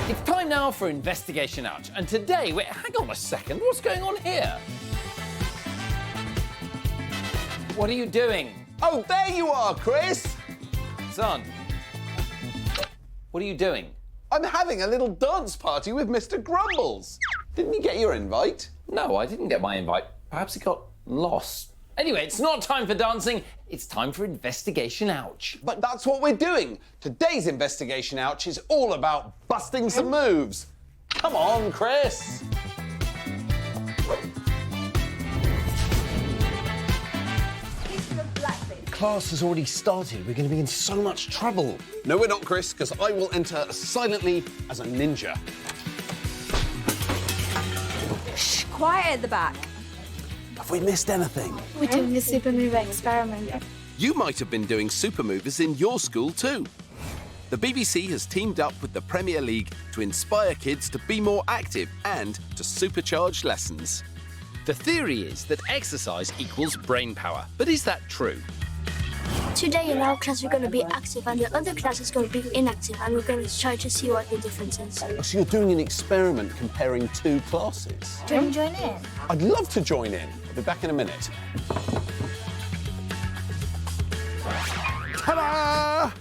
It's time now for Investigation Ouch, and today hang on a second, what's going on here? What are you doing? Oh, there you are, Chris! Son, what are you doing? I'm having a little dance party with Mr. Grumbles. Didn't he get your invite? No, I didn't get my invite. Perhaps he got lost. Anyway, it's not time for dancing, it's time for Investigation Ouch. But that's what we're doing. Today's Investigation Ouch is all about busting some moves. Come on, Chris. Class has already started. We're going to be in so much trouble. No, we're not, Chris, because I will enter silently as a ninja. Shh, quiet at the back. Have we missed anything? We're doing a super mover experiment. You might have been doing super movers in your school too. The BBC has teamed up with the Premier League to inspire kids to be more active and to supercharge lessons. The theory is that exercise equals brain power, but is that true? Today in our class we're going to be active and the other class is going to be inactive and we're going to try to see what the difference is. So you're doing an experiment comparing two classes? Do you want to join in? I'd love to join in. I'll be back in a minute. Ta-da!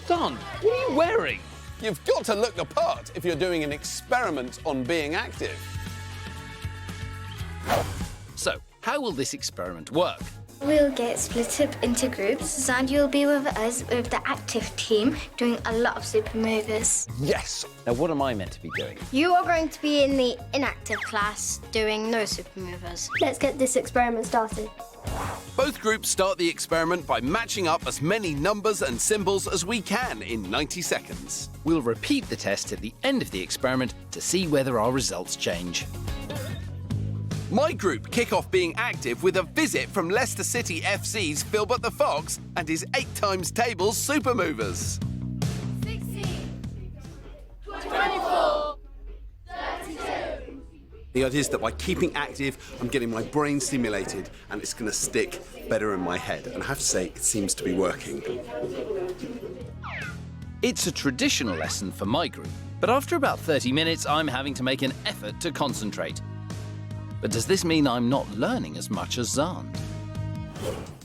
Don, what are you wearing? You've got to look the part if you're doing an experiment on being active. So, how will this experiment work? We'll get split up into groups. Xand, you'll be with us with the active team doing a lot of super movers. Yes! Now, what am I meant to be doing? You are going to be in the inactive class doing no super movers. Let's get this experiment started. Both groups start the experiment by matching up as many numbers and symbols as we can in 90 seconds. We'll repeat the test at the end of the experiment to see whether our results change. My group kick off being active with a visit from Leicester City FC's Philbert the Fox and his 8 times tables super movers. 16, 24, 32. The idea is that by keeping active, I'm getting my brain stimulated and it's going to stick better in my head. And I have to say, it seems to be working. It's a traditional lesson for my group, but after about 30 minutes, I'm having to make an effort to concentrate. But does this mean I'm not learning as much as Xand?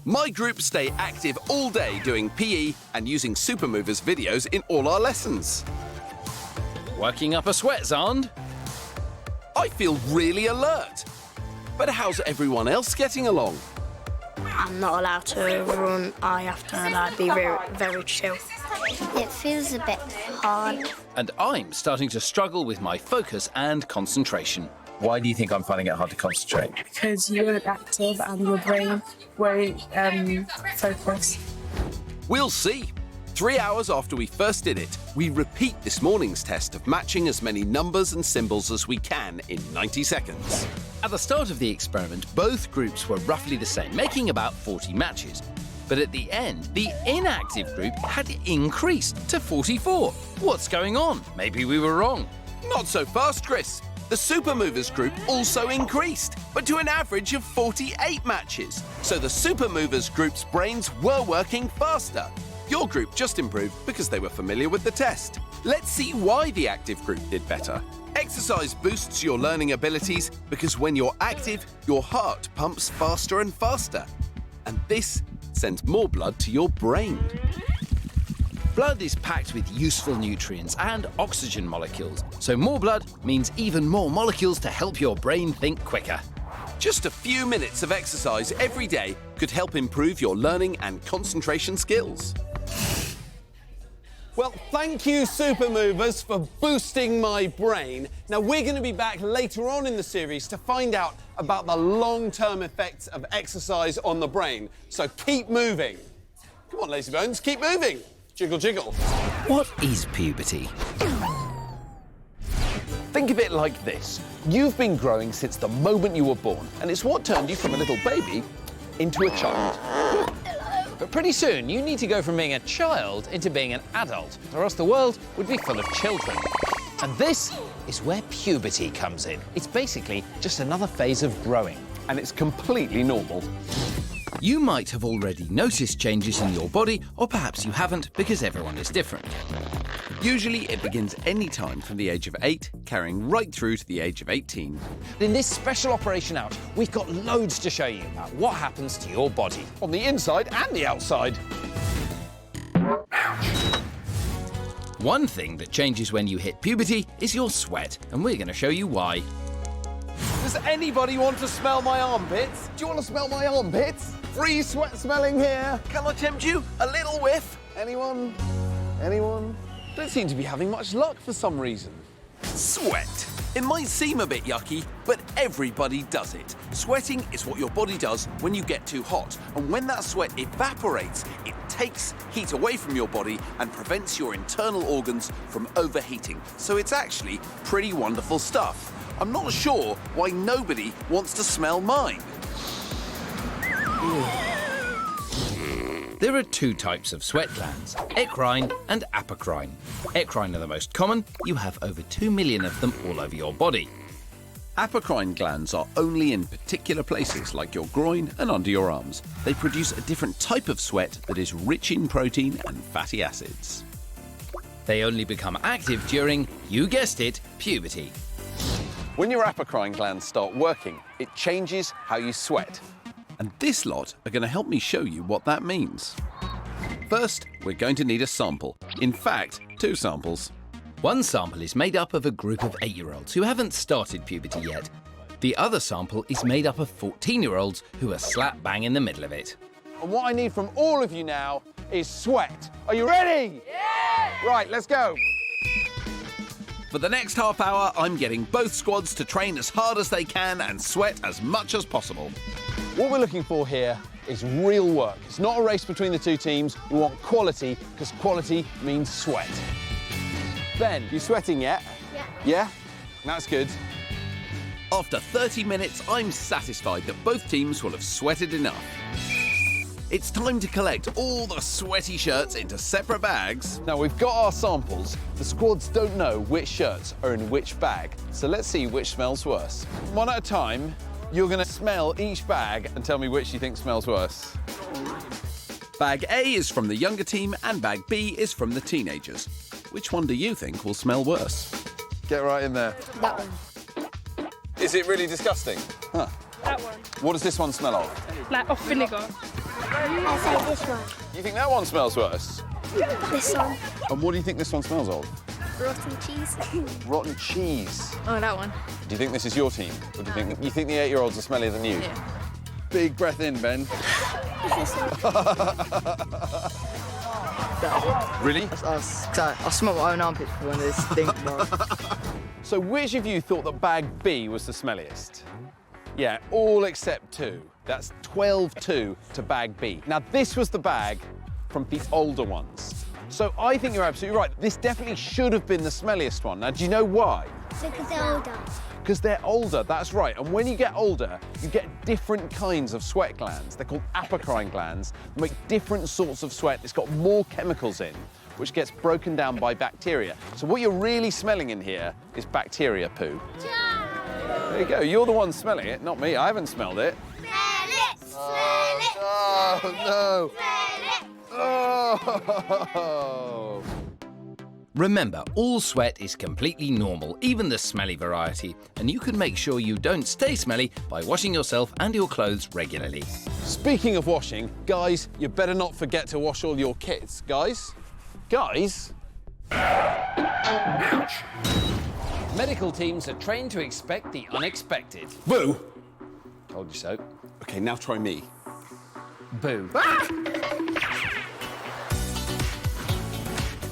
My group stay active all day doing PE and using Super Movers videos in all our lessons. Working up a sweat, Xand? I feel really alert. But how's everyone else getting along? I'm not allowed to run. I have to be very, very chill. It feels a bit hard. And I'm starting to struggle with my focus and concentration. Why do you think I'm finding it hard to concentrate? Because you weren't active and your brain won't focus. We'll see. 3 hours after we first did it, we repeat this morning's test of matching as many numbers and symbols as we can in 90 seconds. At the start of the experiment, both groups were roughly the same, making about 40 matches. But at the end, the inactive group had increased to 44. What's going on? Maybe we were wrong. Not so fast, Chris. The Super Movers group also increased, but to an average of 48 matches. So the Super Movers group's brains were working faster. Your group just improved because they were familiar with the test. Let's see why the active group did better. Exercise boosts your learning abilities because when you're active, your heart pumps faster and faster. And this sends more blood to your brain. Blood is packed with useful nutrients and oxygen molecules, so more blood means even more molecules to help your brain think quicker. Just a few minutes of exercise every day could help improve your learning and concentration skills. Well, thank you, Super Movers, for boosting my brain. Now, we're going to be back later on in the series to find out about the long-term effects of exercise on the brain. So keep moving. Come on, lazy bones, keep moving. Jiggle, jiggle. What is puberty? Think of it like this. You've been growing since the moment you were born, and it's what turned you from a little baby into a child. But pretty soon, you need to go from being a child into being an adult, or else the world would be full of children. And this is where puberty comes in. It's basically just another phase of growing. And it's completely normal. You might have already noticed changes in your body, or perhaps you haven't because everyone is different. Usually it begins any time from the age of 8, carrying right through to the age of 18. In this special operation out, we've got loads to show you about what happens to your body. On the inside and the outside. One thing that changes when you hit puberty is your sweat, and we're going to show you why. Does anybody want to smell my armpits? Do you want to smell my armpits? Free sweat smelling here. Can I tempt you? A little whiff? Anyone? Anyone? Don't seem to be having much luck for some reason. Sweat. It might seem a bit yucky, but everybody does it. Sweating is what your body does when you get too hot. And when that sweat evaporates, it takes heat away from your body and prevents your internal organs from overheating. So it's actually pretty wonderful stuff. I'm not sure why nobody wants to smell mine. There are two types of sweat glands, eccrine and apocrine. Eccrine are the most common. You have over 2 million of them all over your body. Apocrine glands are only in particular places like your groin and under your arms. They produce a different type of sweat that is rich in protein and fatty acids. They only become active during, you guessed it, puberty. When your apocrine glands start working, it changes how you sweat. And this lot are going to help me show you what that means. First, we're going to need a sample. In fact, 2 samples. One sample is made up of a group of 8-year-olds who haven't started puberty yet. The other sample is made up of 14-year-olds who are slap bang in the middle of it. And what I need from all of you now is sweat. Are you ready? Yeah! Right, let's go. For the next half hour, I'm getting both squads to train as hard as they can and sweat as much as possible. What we're looking for here is real work. It's not a race between the 2 teams. We want quality, because quality means sweat. Ben, you sweating yet? Yeah. Yeah? That's good. After 30 minutes, I'm satisfied that both teams will have sweated enough. It's time to collect all the sweaty shirts into separate bags. Now, we've got our samples. The squads don't know which shirts are in which bag, so let's see which smells worse. One at a time, you're going to smell each bag and tell me which you think smells worse. Bag A is from the younger team and bag B is from the teenagers. Which one do you think will smell worse? Get right in there. That one. Is it really disgusting? Huh. That one. What does this one smell of? Like off vinegar. I say this one. You think that one smells worse? This one. And what do you think this one smells of? Rotten cheese. Rotten cheese. Oh, that one. Do you think this is your team? Or do you think the 8-year-olds are smellier than you? Yeah. Big breath in, Ben. Really? I smell my own armpits when they stink. So which of you thought that bag B was the smelliest? Yeah, all except 2. That's 12-2 to bag B. Now, this was the bag from the older ones. So I think you're absolutely right. This definitely should have been the smelliest one. Now, do you know why? Because they're older. Because they're older, that's right. And when you get older, you get different kinds of sweat glands. They're called apocrine glands. They make different sorts of sweat. It's got more chemicals in, which gets broken down by bacteria. So what you're really smelling in here is bacteria poo. There you go. You're the one smelling it, not me. I haven't smelled it. Smell it! Smell it! Oh, no. Smell it! Oh. Remember, all sweat is completely normal, even the smelly variety, and you can make sure you don't stay smelly by washing yourself and your clothes regularly. Speaking of washing, guys, you better not forget to wash all your kits. Guys? Guys? Medical teams are trained to expect the unexpected. Boo! Told you so. Okay, now try me. Boo.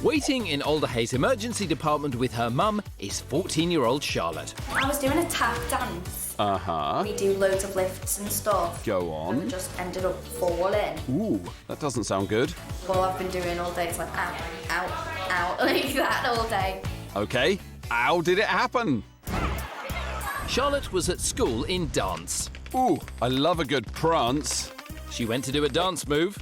Waiting in Alderhay's emergency department with her mum is 14-year-old Charlotte. I was doing a tap dance. Uh-huh. We do loads of lifts and stuff. Go on. And just ended up falling. Ooh, that doesn't sound good. Well, I've been doing all day. It's like out, out, out, like that all day. Okay, how did it happen? Charlotte was at school in dance. Ooh, I love a good prance. She went to do a dance move.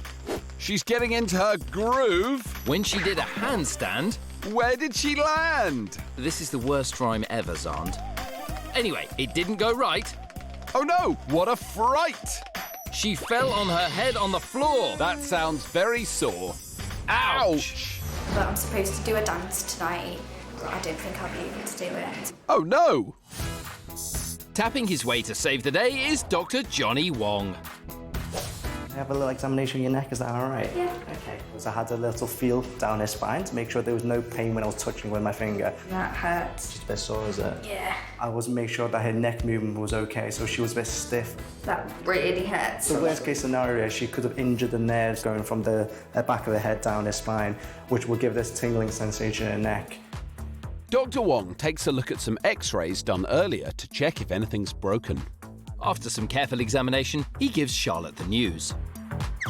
She's getting into her groove. When she did a handstand... Where did she land? This is the worst rhyme ever, Xand. Anyway, it didn't go right. Oh no, what a fright! She fell on her head on the floor. That sounds very sore. Ouch! But I'm supposed to do a dance tonight. I don't think I'll be able to do it. Oh no! Tapping his way to save the day is Dr. Johnny Wong. I have a little examination of your neck, is that all right? Yeah. Okay. So I had a little feel down her spine to make sure there was no pain when I was touching with my finger. That hurts. She's a bit sore, is it? Yeah. I wasn't making sure that her neck movement was okay, so she was a bit stiff. That really hurts. The worst case scenario is she could have injured the nerves going from the back of the head down her spine, which will give this tingling sensation in her neck. Dr. Wong takes a look at some x-rays done earlier to check if anything's broken. After some careful examination, he gives Charlotte the news.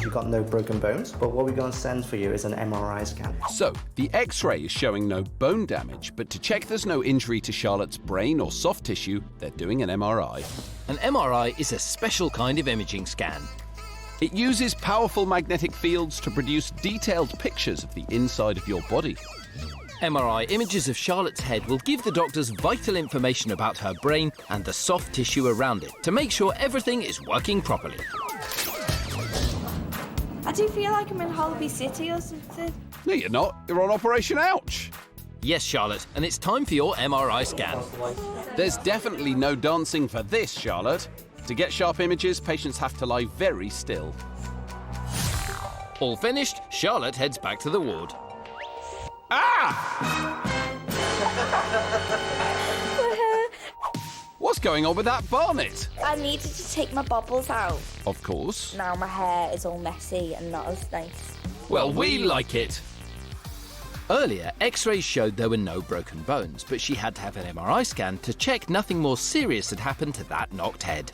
You've got no broken bones, but what we're going to send for you is an MRI scan. So, the x-ray is showing no bone damage, but to check there's no injury to Charlotte's brain or soft tissue, they're doing an MRI. An MRI is a special kind of imaging scan. It uses powerful magnetic fields to produce detailed pictures of the inside of your body. MRI images of Charlotte's head will give the doctors vital information about her brain and the soft tissue around it to make sure everything is working properly. I do feel like I'm in Holby City or something. No, you're not. You're on Operation Ouch. Yes, Charlotte, and it's time for your MRI scan. There's definitely no dancing for this, Charlotte. To get sharp images, patients have to lie very still. All finished, Charlotte heads back to the ward. Ah! What's going on with that bonnet? I needed to take my bubbles out. Of course. Now my hair is all messy and not as nice. Well, we like it. Earlier, x-rays showed there were no broken bones, but she had to have an MRI scan to check nothing more serious had happened to that knocked head.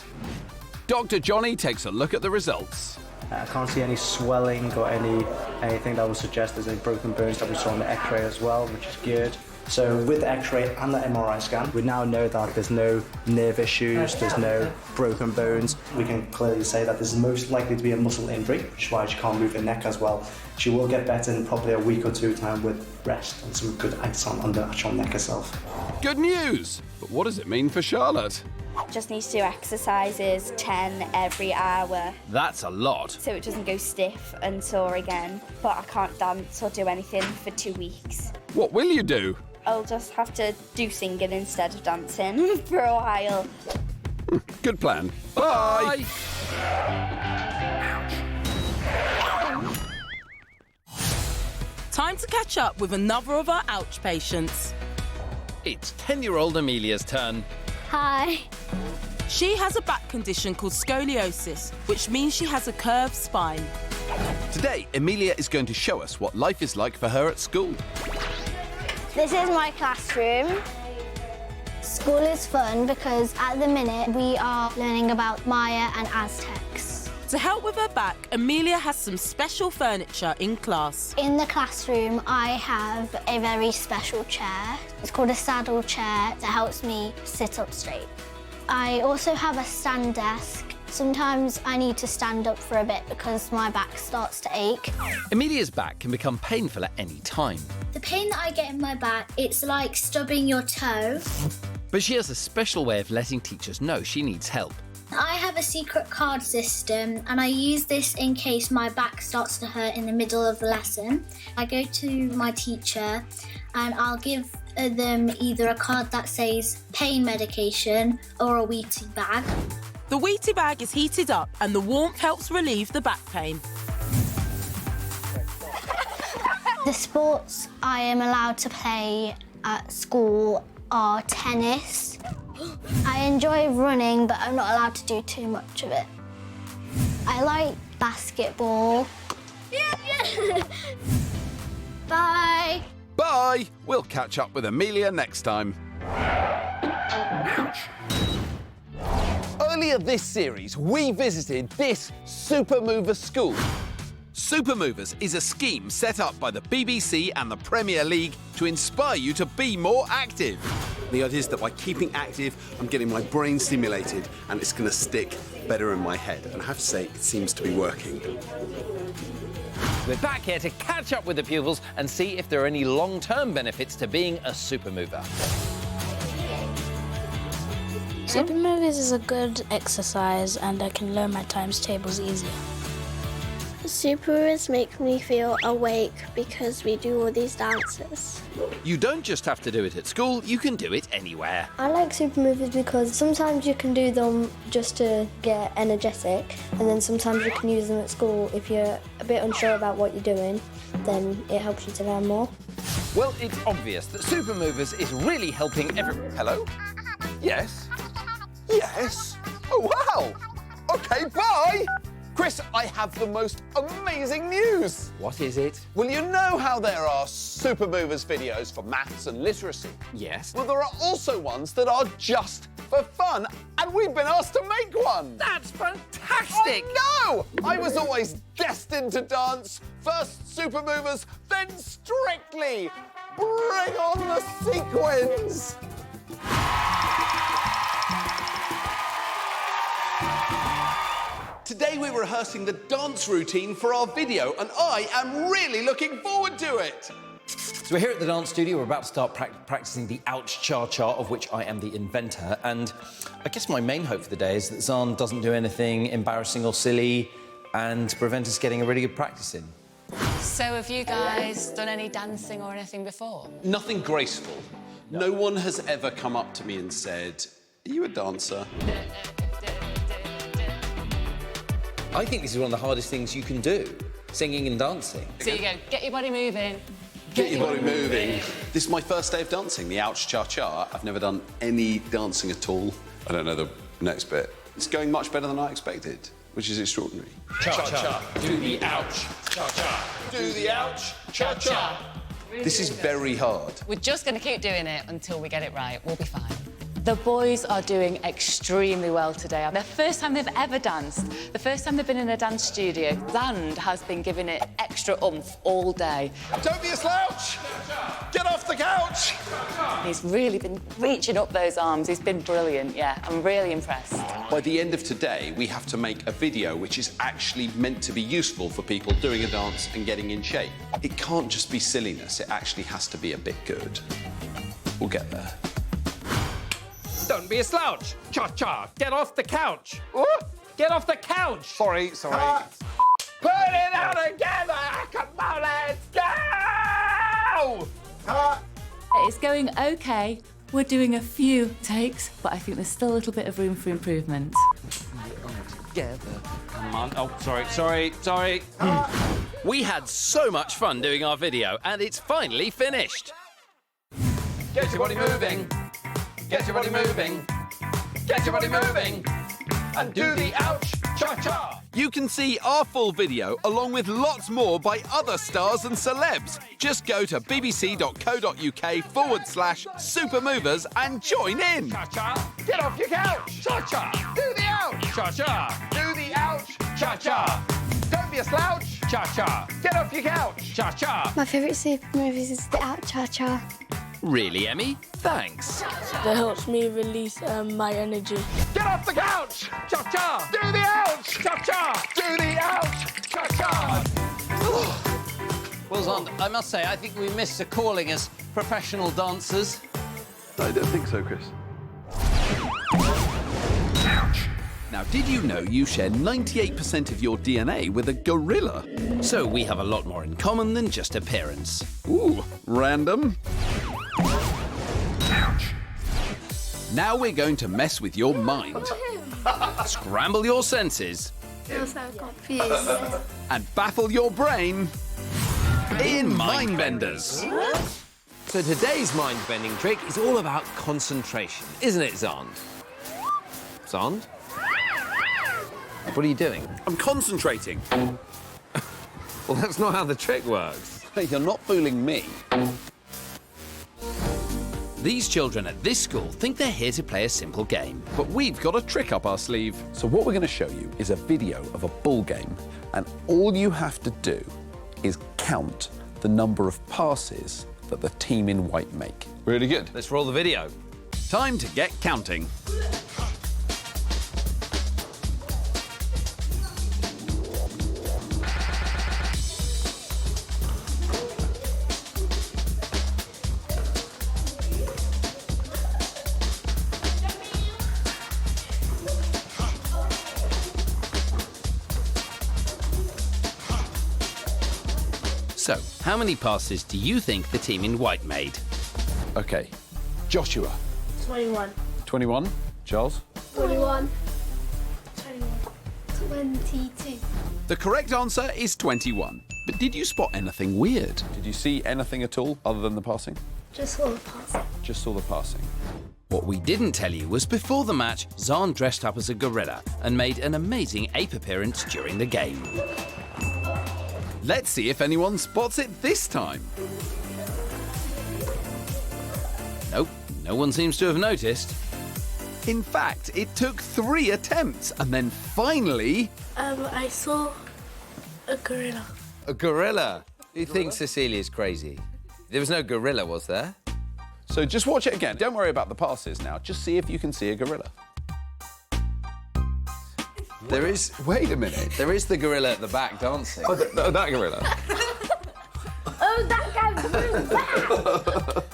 Dr. Johnny takes a look at the results. I can't see any swelling or anything that would suggest there's any broken bones that we saw on the x-ray as well, which is good. So with the x-ray and the MRI scan, we now know that there's no nerve issues, there's no broken bones. We can clearly say that there's most likely to be a muscle injury, which is why she can't move her neck as well. She will get better in probably a week or two time with rest and some good ice on the actual neck herself. Good news! But what does it mean for Charlotte? Just need to do exercises 10 every hour. That's a lot. So it doesn't go stiff and sore again. But I can't dance or do anything for 2 weeks. What will you do? I'll just have to do singing instead of dancing for a while. Good plan. Bye! Time to catch up with another of our ouch patients. It's 10-year-old Amelia's turn. Hi. She has a back condition called scoliosis, which means she has a curved spine. Today, Amelia is going to show us what life is like for her at school. This is my classroom. School is fun because at the minute we are learning about Maya and Aztecs. To help with her back, Amelia has some special furniture in class. In the classroom, I have a very special chair. It's called a saddle chair that helps me sit up straight. I also have a stand desk. Sometimes I need to stand up for a bit because my back starts to ache. Amelia's back can become painful at any time. The pain that I get in my back, it's like stubbing your toe. But she has a special way of letting teachers know she needs help. I have a secret card system and I use this in case my back starts to hurt in the middle of the lesson. I go to my teacher and I'll give them either a card that says pain medication or a Wheatie bag. The Wheatie bag is heated up and the warmth helps relieve the back pain. The sports I am allowed to play at school are tennis. I enjoy running, but I'm not allowed to do too much of it. I like basketball. Yeah. Bye. Bye! We'll catch up with Amelia next time. Earlier this series, we visited this Super Mover school. Super Movers is a scheme set up by the BBC and the Premier League to inspire you to be more active. The idea is that by keeping active, I'm getting my brain stimulated and it's going to stick better in my head. And I have to say, it seems to be working. We're back here to catch up with the pupils and see if there are any long-term benefits to being a super mover. Super movies is a good exercise and I can learn my times tables easier. Super movies make me feel awake because we do all these dances. You don't just have to do it at school, you can do it anywhere. I like super movies because sometimes you can do them just to get energetic, and then sometimes you can use them at school if you're a bit unsure about what you're doing, then it helps you to learn more. Well, it's obvious that Super Movers is really helping everyone. Hello? Yes? Yes? Oh, wow! OK, bye! Chris, I have the most amazing news. What is it? Well, you know how there are Super Movers videos for maths and literacy? Yes. Well, there are also ones that are just for fun, and we've been asked to make one. That's fantastic! Oh, no! I was always destined to dance. First Super Movers, then Strictly. Bring on the sequins. Today we're rehearsing the dance routine for our video, and I am really looking forward to it. So we're here at the dance studio. We're about to start practicing the ouch cha-cha, of which I am the inventor. And I guess my main hope for the day is that Xand doesn't do anything embarrassing or silly and prevent us getting a really good practice in. So have you guys done any dancing or anything before? Nothing graceful. No one has ever come up to me and said, "Are you a dancer?" I think this is one of the hardest things you can do, singing and dancing. So you go, get your body moving. Get your body moving. This is my first day of dancing, the ouch cha-cha. I've never done any dancing at all. I don't know the next bit. It's going much better than I expected, which is extraordinary. Cha-cha, do the ouch, cha-cha. Do the ouch cha-cha. This is very hard. We're just going to keep doing it until we get it right. We'll be fine. The boys are doing extremely well today. The first time they've ever danced, the first time they've been in a dance studio, Xand has been giving it extra oomph all day. Don't be a slouch! Get off the couch! He's really been reaching up those arms. He's been brilliant, yeah. I'm really impressed. By the end of today, we have to make a video which is actually meant to be useful for people doing a dance and getting in shape. It can't just be silliness, it actually has to be a bit good. We'll get there. Don't be a slouch. Cha-cha, get off the couch. Get off the couch. Sorry. Put it out together. Come on, let's go. It's going OK. We're doing a few takes, but I think there's still a little bit of room for improvement. Together. Come on. Oh, sorry. We had so much fun doing our video, and it's finally finished. Get your body moving. Get your body moving. Get your body moving. And do the ouch cha-cha. You can see our full video, along with lots more by other stars and celebs. Just go to bbc.co.uk/supermovers and join in. Cha-cha. Get off your couch. Cha-cha. Do the ouch. Cha-cha. Do the ouch. Cha-cha. Don't be a slouch. Cha-cha. Get off your couch. Cha-cha. My favourite super movies is the Out Cha-Cha. Really, Emmy? Thanks. That helps me release my energy. Get off the couch. Cha-cha. Do the ouch. Cha-cha. Do the ouch. Cha-cha. Well, Xand, I must say, I think we missed a calling as professional dancers. I don't think so, Chris. Now, did you know you share 98% of your DNA with a gorilla? So we have a lot more in common than just appearance. Ooh, random. Now we're going to mess with your mind. Scramble your senses. I'm so confused. And baffle your brain in Mindbenders. So today's mind-bending trick is all about concentration, isn't it, Xand? Xand? What are you doing? I'm concentrating. Well, that's not how the trick works. Hey, you're not fooling me. These children at this school think they're here to play a simple game, but we've got a trick up our sleeve. So what we're going to show you is a video of a bull game, and all you have to do is count the number of passes that the team in white make. Really good. Let's roll the video. Time to get counting. So, how many passes do you think the team in white made? OK, Joshua. 21. 21. Charles? 21. 22. The correct answer is 21. But did you spot anything weird? Did you see anything at all other than the passing? Just saw the passing. Just saw the passing. What we didn't tell you was before the match, Xand dressed up as a gorilla and made an amazing ape appearance during the game. Let's see if anyone spots it this time. Nope, no one seems to have noticed. In fact, it took 3 attempts and then finally... I saw a gorilla. A gorilla? You think Cecilia's crazy? There was no gorilla, was there? So just watch it again. Don't worry about the passes now. Just see if you can see a gorilla. There is... Wait a minute. There is the gorilla at the back dancing. Oh, that gorilla. Oh, that guy's really bad.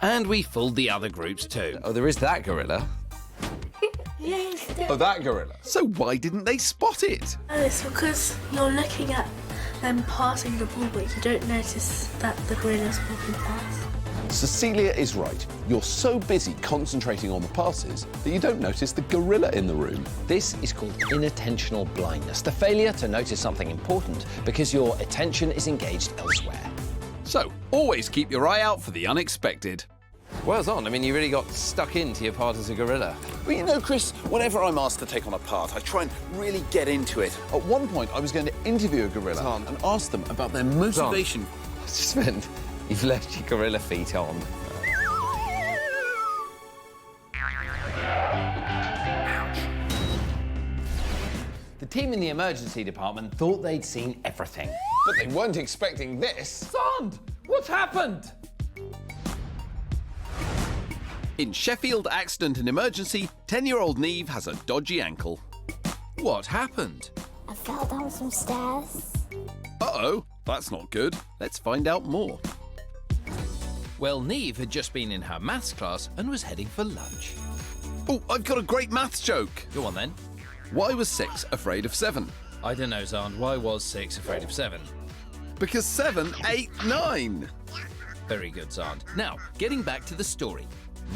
And we fooled the other groups too. Oh, there is that gorilla. Oh, that gorilla. So why didn't they spot it? It's because you're looking at them passing the ball, but you don't notice that the gorilla's walking past. Cecilia is right. You're so busy concentrating on the passes that you don't notice the gorilla in the room. This is called inattentional blindness, the failure to notice something important because your attention is engaged elsewhere. So, always keep your eye out for the unexpected. Well done. I mean, you really got stuck into your part as a gorilla. Well, you know, Chris, whenever I'm asked to take on a part, I try and really get into it. At one point, I was going to interview a gorilla and ask them about their motivation. I just meant you've left your gorilla feet on. The team in the emergency department thought they'd seen everything. But they weren't expecting this. Xand, what's happened? In Sheffield Accident and Emergency, 10-year-old Neve has a dodgy ankle. What happened? I fell down some stairs. Uh-oh, that's not good. Let's find out more. Well, Neve had just been in her maths class and was heading for lunch. Oh, I've got a great maths joke. Go on then. Why was 6 afraid of 7? I don't know, Xand. Why was 6 afraid of 7? Because 7 ate 9. Very good, Xand. Now, getting back to the story.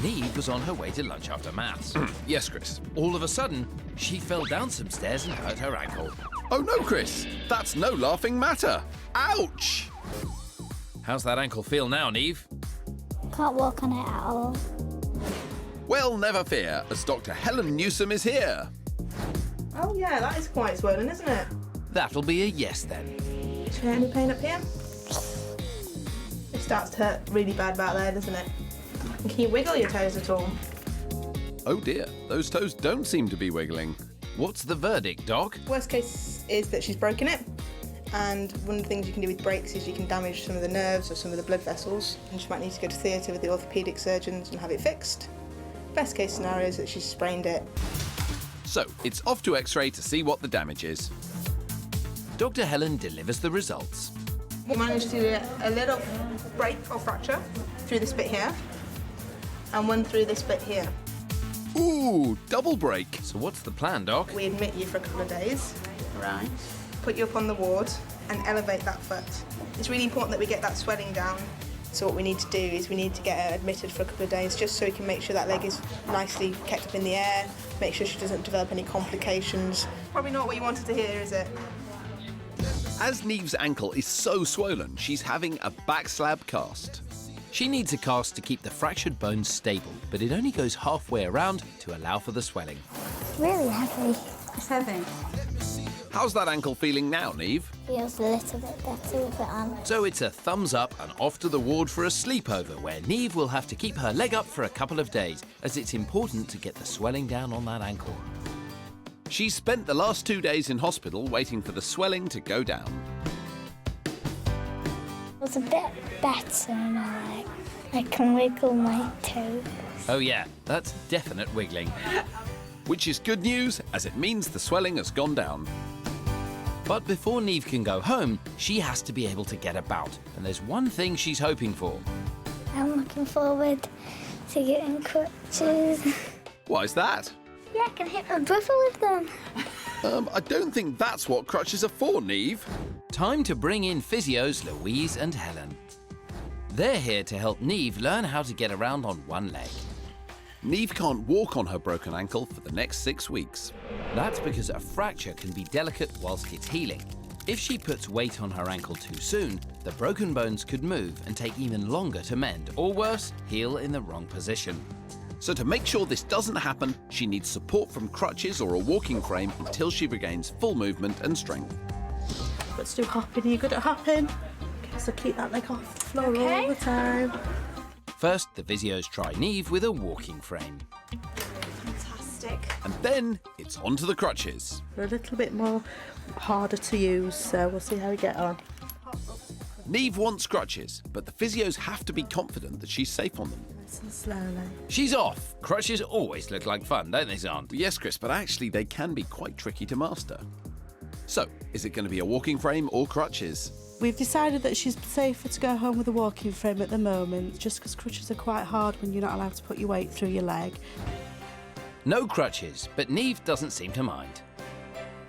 Neve was on her way to lunch after maths. Yes, Chris. All of a sudden, she fell down some stairs and hurt her ankle. Oh no, Chris. That's no laughing matter. Ouch! How's that ankle feel now, Neve? Can't walk on it at all. Well, never fear, as Dr. Helen Newsom is here. Oh yeah, that is quite swollen, isn't it? That'll be a yes then. Do you feel any pain up here? It starts to hurt really bad about there, doesn't it? And can you wiggle your toes at all? Oh dear, those toes don't seem to be wiggling. What's the verdict, Doc? Worst case is that she's broken it. And one of the things you can do with breaks is you can damage some of the nerves or some of the blood vessels. And she might need to go to theatre with the orthopaedic surgeons and have it fixed. Best case scenario is that she's sprained it. So, it's off to X-ray to see what the damage is. Dr. Helen delivers the results. We managed to do a little break or fracture through this bit here, and one through this bit here. Ooh, double break. So what's the plan, Doc? We admit you for a couple of days. Right. Put you up on the ward and elevate that foot. It's really important that we get that swelling down. So what we need to do is we need to get her admitted for a couple of days just so we can make sure that leg is nicely kept up in the air, make sure she doesn't develop any complications. Probably not what you wanted to hear, is it? As Neve's ankle is so swollen, she's having a back slab cast. She needs a cast to keep the fractured bones stable, but it only goes halfway around to allow for the swelling. Really heavy. It's heavy. How's that ankle feeling now, Neve? Feels a little bit better with it on. So it's a thumbs up and off to the ward for a sleepover, where Neve will have to keep her leg up for a couple of days, as it's important to get the swelling down on that ankle. She's spent the last 2 days in hospital waiting for the swelling to go down. It was a bit better now. I can wiggle my toes. Oh yeah, that's definite wiggling. Which is good news, as it means the swelling has gone down. But before Neve can go home, she has to be able to get about. And there's one thing she's hoping for. I'm looking forward to getting crutches. Why's that? Yeah, I can hit my brother with them. I don't think that's what crutches are for, Neve. time to bring in physios Louise and Helen. They're here to help Neve learn how to get around on one leg. Neve can't walk on her broken ankle for the next 6 weeks. That's because a fracture can be delicate whilst it's healing. If she puts weight on her ankle too soon, the broken bones could move and take even longer to mend, or worse, heal in the wrong position. So to make sure this doesn't happen, she needs support from crutches or a walking frame until she regains full movement and strength. Let's do hopping. Are you good at hopping? Okay, so keep that leg off the floor all the time. First, the physios try Neve with a walking frame. Fantastic. And then it's on to the crutches. They're a little bit more harder to use, so we'll see how we get on. Neve wants crutches, but the physios have to be confident that she's safe on them. Nice and slowly. She's off. Crutches always look like fun, don't they, Xand? Yes, Chris, but actually they can be quite tricky to master. So, is it going to be a walking frame or crutches? We've decided that she's safer to go home with a walking frame at the moment, just because crutches are quite hard when you're not allowed to put your weight through your leg. No crutches, but Neve doesn't seem to mind.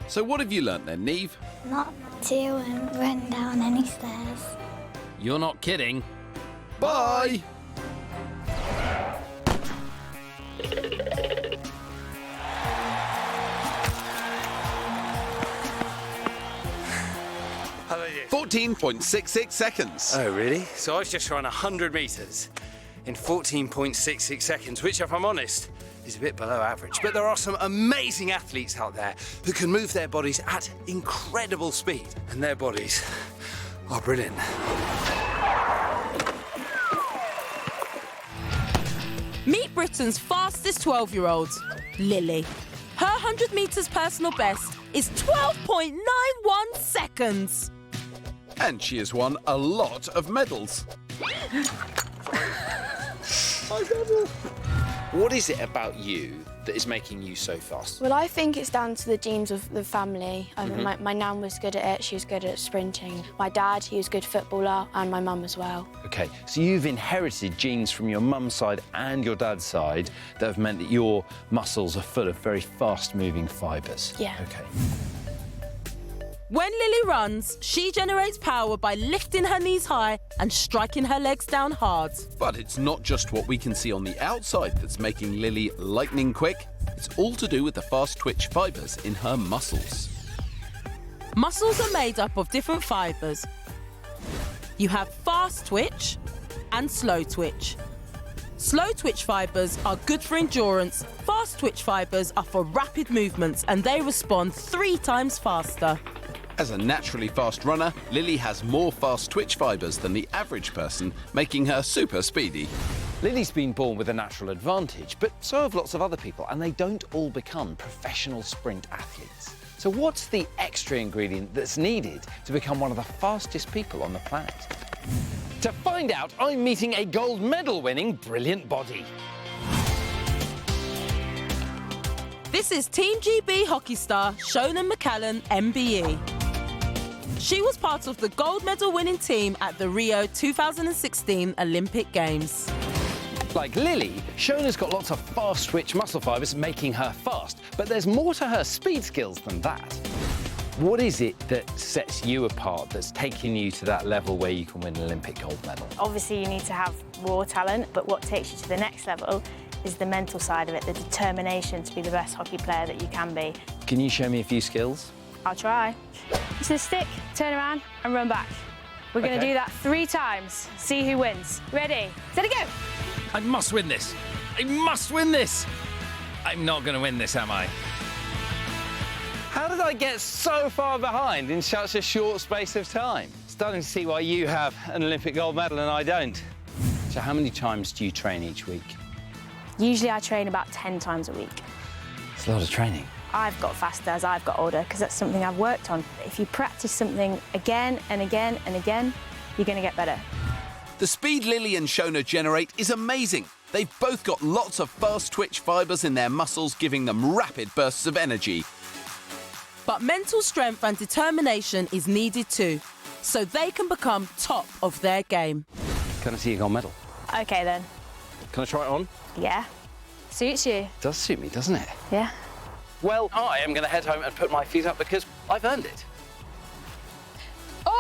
So what have you learnt then, Neve? Not to run down any stairs. You're not kidding. Bye! How about you? 14.66 seconds. Oh, really? So I've just run 100 metres in 14.66 seconds, which, if I'm honest, is a bit below average. But there are some amazing athletes out there who can move their bodies at incredible speed, and their bodies are brilliant. Meet Britain's fastest 12-year-old, Lily. Her 100 metres personal best is 12.91 seconds. And she has won a lot of medals. What is it about you that is making you so fast? Well, I think it's down to the genes of the family. My nan was good at it, she was good at sprinting. My dad, he was a good footballer, and my mum as well. OK, so you've inherited genes from your mum's side and your dad's side that have meant that your muscles are full of very fast-moving fibres. Yeah. OK. When Lily runs, she generates power by lifting her knees high and striking her legs down hard. But it's not just what we can see on the outside that's making Lily lightning quick. It's all to do with the fast twitch fibres in her muscles. Muscles are made up of different fibres. You have fast twitch and slow twitch. Slow twitch fibres are good for endurance. Fast twitch fibres are for rapid movements, and they respond 3 times faster. As a naturally fast runner, Lily has more fast twitch fibres than the average person, making her super speedy. Lily's been born with a natural advantage, but so have lots of other people, and they don't all become professional sprint athletes. So what's the extra ingredient that's needed to become one of the fastest people on the planet? To find out, I'm meeting a gold medal winning brilliant body. This is Team GB hockey star Shona McCallan, MBE. She was part of the gold medal winning team at the Rio 2016 Olympic Games. Like Lily, Shona's got lots of fast twitch muscle fibres making her fast, but there's more to her speed skills than that. What is it that sets you apart, that's taking you to that level where you can win an Olympic gold medal? Obviously, you need to have raw talent, but what takes you to the next level is the mental side of it, the determination to be the best hockey player that you can be. Can you show me a few skills? I'll try. It's the stick, turn around and run back. We're going to do that 3 times. See who wins. Ready, steady, go! I must win this. I must win this. I'm not going to win this, am I? How did I get so far behind in such a short space of time? Starting to see why you have an Olympic gold medal and I don't. So how many times do you train each week? Usually I train about 10 times a week. It's a lot of training. I've got faster as I've got older because that's something I've worked on. If you practice something again and again and again, you're going to get better. The speed Lily and Shona generate is amazing. They've both got lots of fast twitch fibres in their muscles, giving them rapid bursts of energy. But mental strength and determination is needed too, so they can become top of their game. Can I see your gold medal? OK then. Can I try it on? Yeah. Suits you. It does suit me, doesn't it? Yeah. Well, I am going to head home and put my feet up because I've earned it.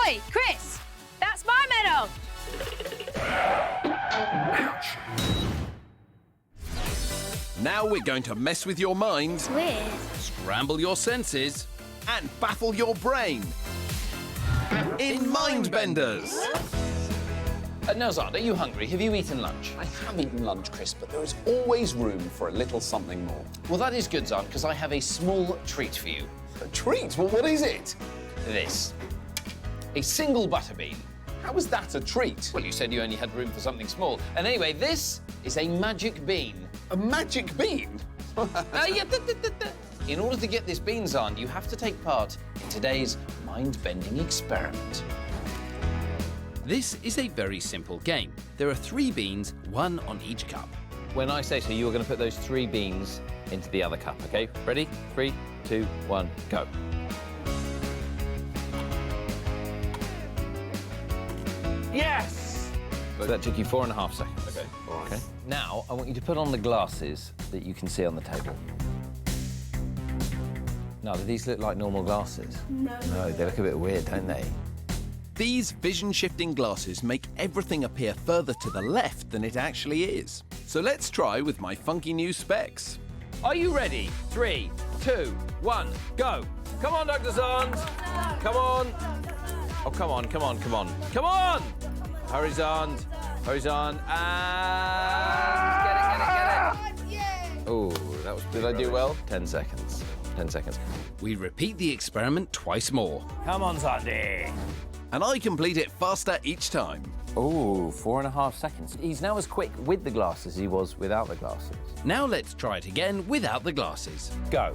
Oi, Chris! That's my medal! Now we're going to mess with your mind, It's weird. scramble your senses, and baffle your brain. In Mindbenders. Now, Xand, are you hungry? Have you eaten lunch? I have eaten lunch, Chris, but there is always room for a little something more. Well, that is good, Xand, because I have a small treat for you. A treat? Well, what is it? This. A single butter bean. How is that a treat? Well, you said you only had room for something small. And anyway, this is a magic bean. A magic bean? In order to get this bean, Xand, you have to take part in today's mind-bending experiment. This is a very simple game. There are 3 beans, 1 on each cup. When I say so, you are going to put those 3 beans into the other cup, OK? Ready? 3, 2, 1, go. Yes! So that took you 4.5 seconds. OK, all right. Okay. Now, I want you to put on the glasses that you can see on the table. Now, do these look like normal glasses? No. No, they look a bit weird, don't they? These vision-shifting glasses make everything appear further to the left than it actually is. So let's try with my funky new specs. Are you ready? 3, 2, 1, go. Come on, Dr. Xand. Come on. Oh, come on, come on, come on. Come on! Hurry, Xand. Hurry, Xand. And get it. Oh, that was... Did I do well? 10 seconds. 10 seconds. We repeat the experiment twice more. Come on, Xandy. And I complete it faster each time. Oh, 4.5 seconds. He's now as quick with the glasses as he was without the glasses. Now let's try it again without the glasses. Go.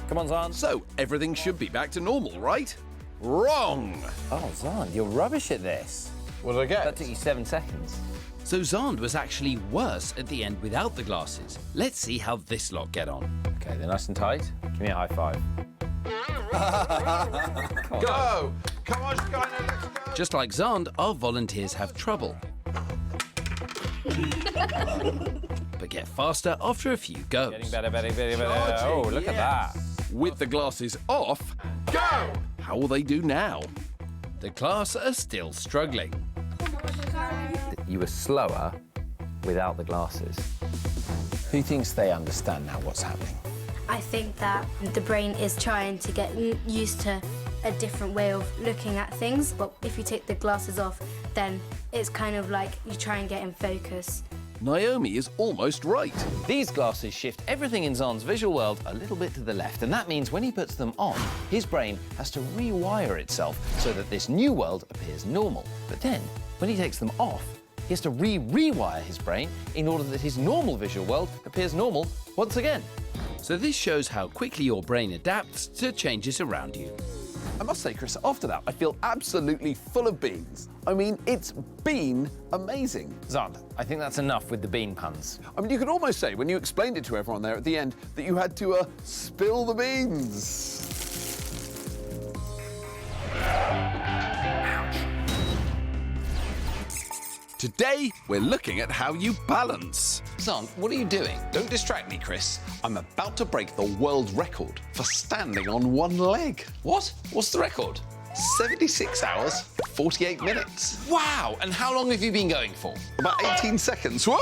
Come on, Xand. So everything should be back to normal, right? Wrong! Oh, Xand, you're rubbish at this. What did I get? That took you 7 seconds. So Xand was actually worse at the end without the glasses. Let's see how this lot get on. OK, they're nice and tight. Give me a high five. Go! Come on, Skyner, let's go! Just like Xand, our volunteers have trouble. But get faster after a few goes. Getting better, better, better, better. Oh, look at that. With the glasses off, go! How will they do now? The class are still struggling. You were slower without the glasses. Who thinks they understand now what's happening? I think that the brain is trying to get used to a different way of looking at things, but if you take the glasses off, then it's kind of like you try and get in focus. Naomi is almost right. These glasses shift everything in Xand's visual world a little bit to the left, and that means when he puts them on, his brain has to rewire itself so that this new world appears normal. But then, when he takes them off, he has to rewire his brain in order that his normal visual world appears normal once again. So this shows how quickly your brain adapts to changes around you. I must say, Chris, after that, I feel absolutely full of beans. I mean, it's been amazing. Xand, I think that's enough with the bean puns. I mean, you could almost say, when you explained it to everyone there at the end, that you had to spill the beans. Today, we're looking at how you balance. Xand, what are you doing? Don't distract me, Chris. I'm about to break the world record for standing on one leg. What? What's the record? 76 hours, 48 minutes. Wow! And how long have you been going for? About 18 seconds. Whoa!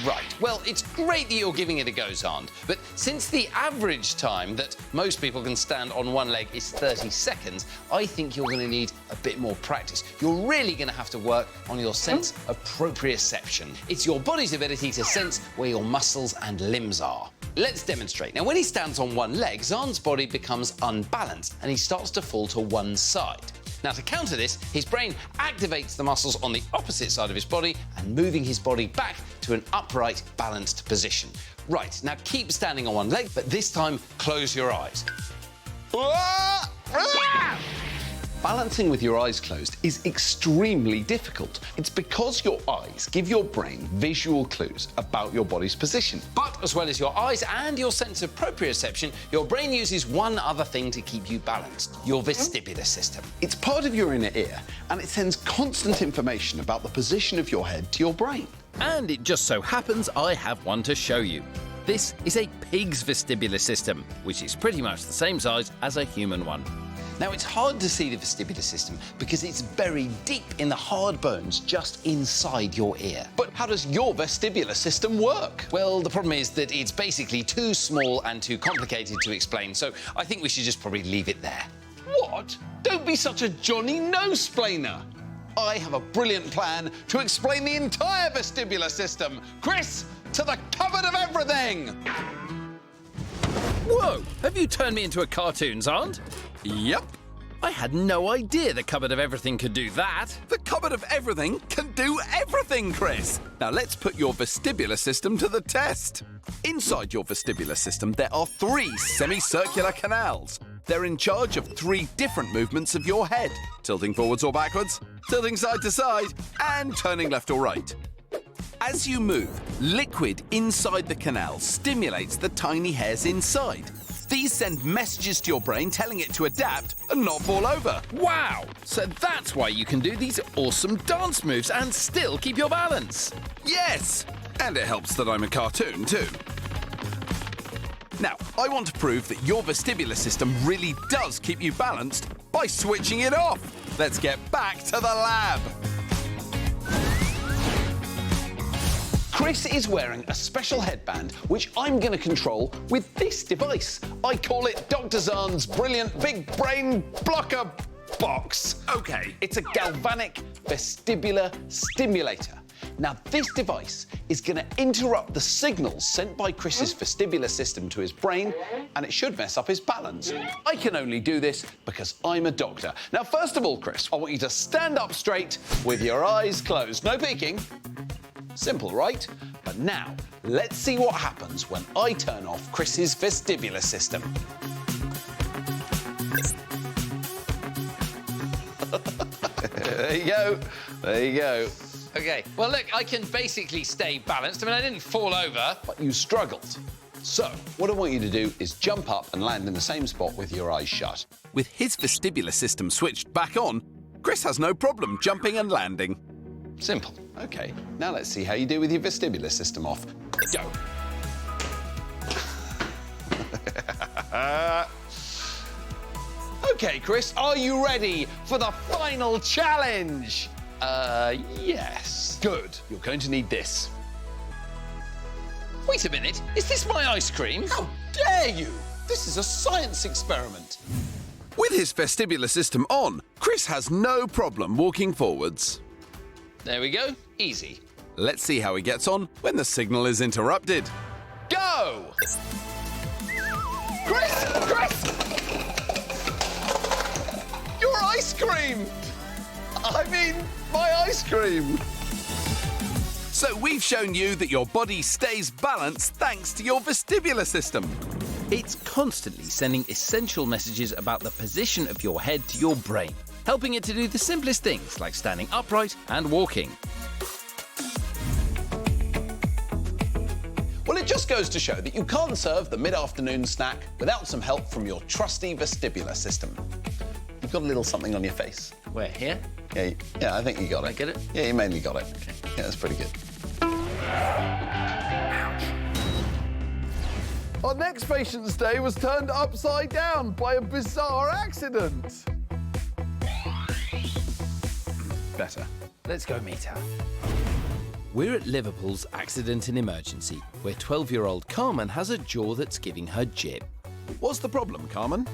Right. Well, it's great that you're giving it a go, Xand. But since the average time that most people can stand on one leg is 30 seconds, I think you're going to need a bit more practice. You're really going to have to work on your sense of proprioception. It's your body's ability to sense where your muscles and limbs are. Let's demonstrate. Now, when he stands on one leg, Xand's body becomes unbalanced and he starts to fall to one side. Now, to counter this, his brain activates the muscles on the opposite side of his body and moving his body back to an upright, balanced position. Right, now keep standing on one leg, but this time close your eyes. Balancing with your eyes closed is extremely difficult. It's because your eyes give your brain visual clues about your body's position. But as well as your eyes and your sense of proprioception, your brain uses one other thing to keep you balanced, your vestibular system. It's part of your inner ear, and it sends constant information about the position of your head to your brain. And it just so happens I have one to show you. This is a pig's vestibular system, which is pretty much the same size as a human one. Now, it's hard to see the vestibular system because it's buried deep in the hard bones just inside your ear. But how does your vestibular system work? Well, the problem is that it's basically too small and too complicated to explain, so I think we should just probably leave it there. What? Don't be such a Johnny No-splainer. I have a brilliant plan to explain the entire vestibular system. Chris, to the cupboard of everything! Whoa! Have you turned me into a cartoon, Xand? Yep. I had no idea the cupboard of everything could do that. The cupboard of everything can do everything, Chris. Now let's put your vestibular system to the test. Inside your vestibular system, there are 3 semicircular canals. They're in charge of 3 different movements of your head. Tilting forwards or backwards, tilting side to side, and turning left or right. As you move, liquid inside the canal stimulates the tiny hairs inside. These send messages to your brain telling it to adapt and not fall over. Wow! So that's why you can do these awesome dance moves and still keep your balance. Yes! And it helps that I'm a cartoon too. Now, I want to prove that your vestibular system really does keep you balanced by switching it off. Let's get back to the lab. Chris is wearing a special headband, which I'm going to control with this device. I call it Dr. Xand's brilliant big brain blocker box. OK. It's a galvanic vestibular stimulator. Now, this device is going to interrupt the signals sent by Chris's vestibular system to his brain, and it should mess up his balance. I can only do this because I'm a doctor. Now, first of all, Chris, I want you to stand up straight with your eyes closed. No peeking. Simple, right? But now, let's see what happens when I turn off Chris's vestibular system. There you go. There you go. OK, well, look, I can basically stay balanced. I mean, I didn't fall over. But you struggled. So, what I want you to do is jump up and land in the same spot with your eyes shut. With his vestibular system switched back on, Chris has no problem jumping and landing. Simple. OK, now let's see how you do with your vestibular system off. Go. OK, Chris, are you ready for the final challenge? Yes. Good. You're going to need this. Wait a minute, is this my ice cream? How dare you? This is a science experiment. With his vestibular system on, Chris has no problem walking forwards. There we go. Easy. Let's see how he gets on when the signal is interrupted. Go! Chris! Chris! Your ice cream! I mean, my ice cream! So we've shown you that your body stays balanced thanks to your vestibular system. It's constantly sending essential messages about the position of your head to your brain, helping it to do the simplest things like standing upright and walking. Well, it just goes to show that you can't serve the mid-afternoon snack without some help from your trusty vestibular system. You've got a little something on your face. Where, here? Yeah, I think you got it. I get it? Yeah, you mainly got it. Okay. Yeah, that's pretty good. Our next patient's day was turned upside down by a bizarre accident. Better. Let's go meet her. We're at Liverpool's Accident and Emergency, where 12-year-old Carmen has a jaw that's giving her jip. What's the problem, Carmen?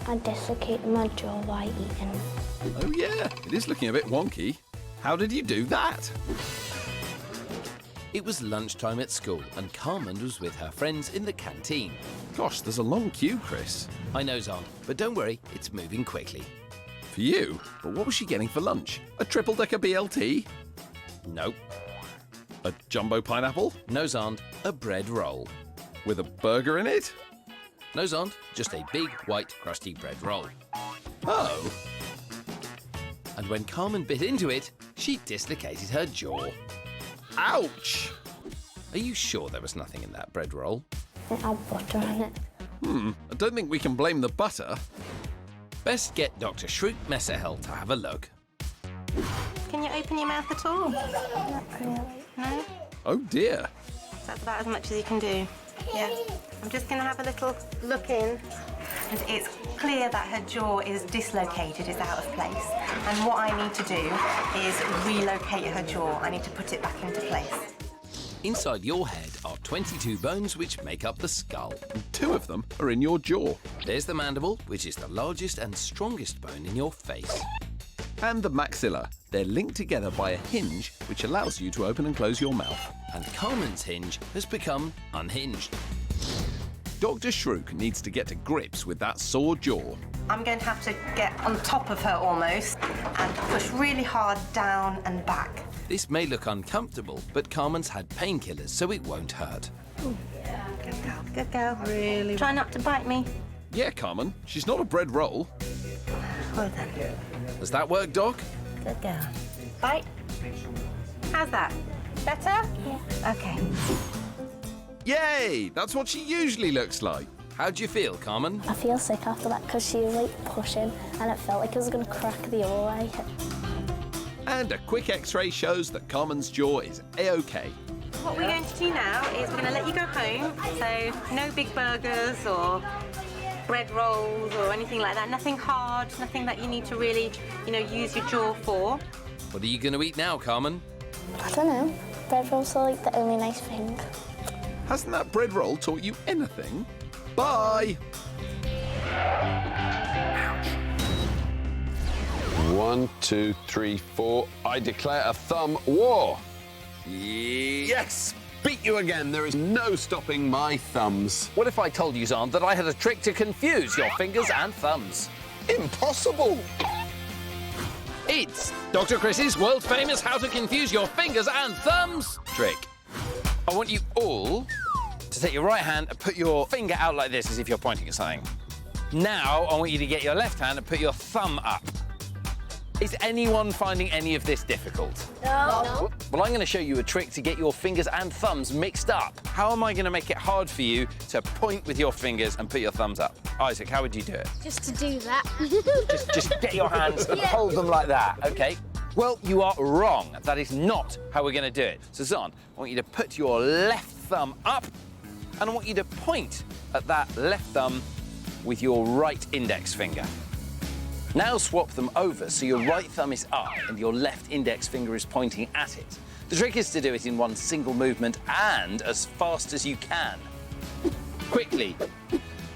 I dislocated my jaw while eating. Oh, yeah, it is looking a bit wonky. How did you do that? It was lunchtime at school, and Carmen was with her friends in the canteen. Gosh, there's a long queue, Chris. I know, Xand, but don't worry, it's moving quickly. For you? But what was she getting for lunch? A triple-decker BLT? Nope. A jumbo pineapple? No, Xand, a bread roll. With a burger in it? No, Xand, just a big, white, crusty bread roll. Oh. And when Carmen bit into it, she dislocated her jaw. Ouch! Are you sure there was nothing in that bread roll? It had butter on it. I don't think we can blame the butter. Best get Dr. Shroot Messerhell to have a look. Can you open your mouth at all? Not really. No? Oh dear. That's about as much as you can do. Yeah. I'm just going to have a little look in. And it's clear that her jaw is dislocated, it's out of place. And what I need to do is relocate her jaw. I need to put it back into place. Inside your head are 22 bones which make up the skull. And 2 of them are in your jaw. There's the mandible, which is the largest and strongest bone in your face. And the maxilla. They're linked together by a hinge which allows you to open and close your mouth. And Carmen's hinge has become unhinged. Dr. Shrook needs to get to grips with that sore jaw. I'm going to have to get on top of her almost and push really hard down and back. This may look uncomfortable, but Carmen's had painkillers, so it won't hurt. Ooh. Good girl, good girl. Really? Try not to bite me. Yeah, Carmen, she's not a bread roll. Well done. Does that work, Doc? Good girl. Bite. How's that? Better? Yeah. Okay. Yay! That's what she usually looks like. How do you feel, Carmen? I feel sick after that because she was like pushing and it felt like it was going to crack the other way. And a quick x-ray shows that Carmen's jaw is a-okay. What we're going to do now is we're going to let you go home. So no big burgers or bread rolls or anything like that. Nothing hard, nothing that you need to really, use your jaw for. What are you going to eat now, Carmen? I don't know. Bread rolls are like the only nice thing. Hasn't that bread roll taught you anything? Bye! 1, 2, 3, 4. I declare a thumb war. Yes! Beat you again. There is no stopping my thumbs. What if I told you, Xand, that I had a trick to confuse your fingers and thumbs? Impossible! It's Dr. Chris's world-famous how to confuse your fingers and thumbs trick. I want you all to take your right hand and put your finger out like this as if you're pointing at something. Now, I want you to get your left hand and put your thumb up. Is anyone finding any of this difficult? No. Well, I'm going to show you a trick to get your fingers and thumbs mixed up. How am I going to make it hard for you to point with your fingers and put your thumbs up? Isaac, how would you do it? Just to do that. Just get your hands and hold them like that, OK? Well, you are wrong. That is not how we're going to do it. So, Xand, I want you to put your left thumb up, and I want you to point at that left thumb with your right index finger. Now swap them over so your right thumb is up and your left index finger is pointing at it. The trick is to do it in one single movement and as fast as you can. Quickly.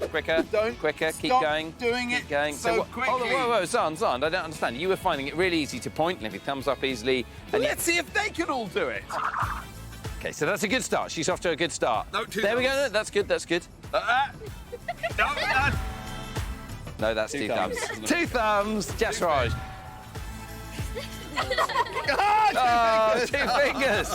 Quicker, quicker, keep going. Doing keep it going. so quickly. Hold on, whoa, Xand, I don't understand. You were finding it really easy to point and if your thumbs up easily. And Let's see if they can all do it. OK, so that's a good start. She's off to a good start. No, there we go. No, that's good, that's good. No, that's two thumbs. Two thumbs, just right. Two fingers.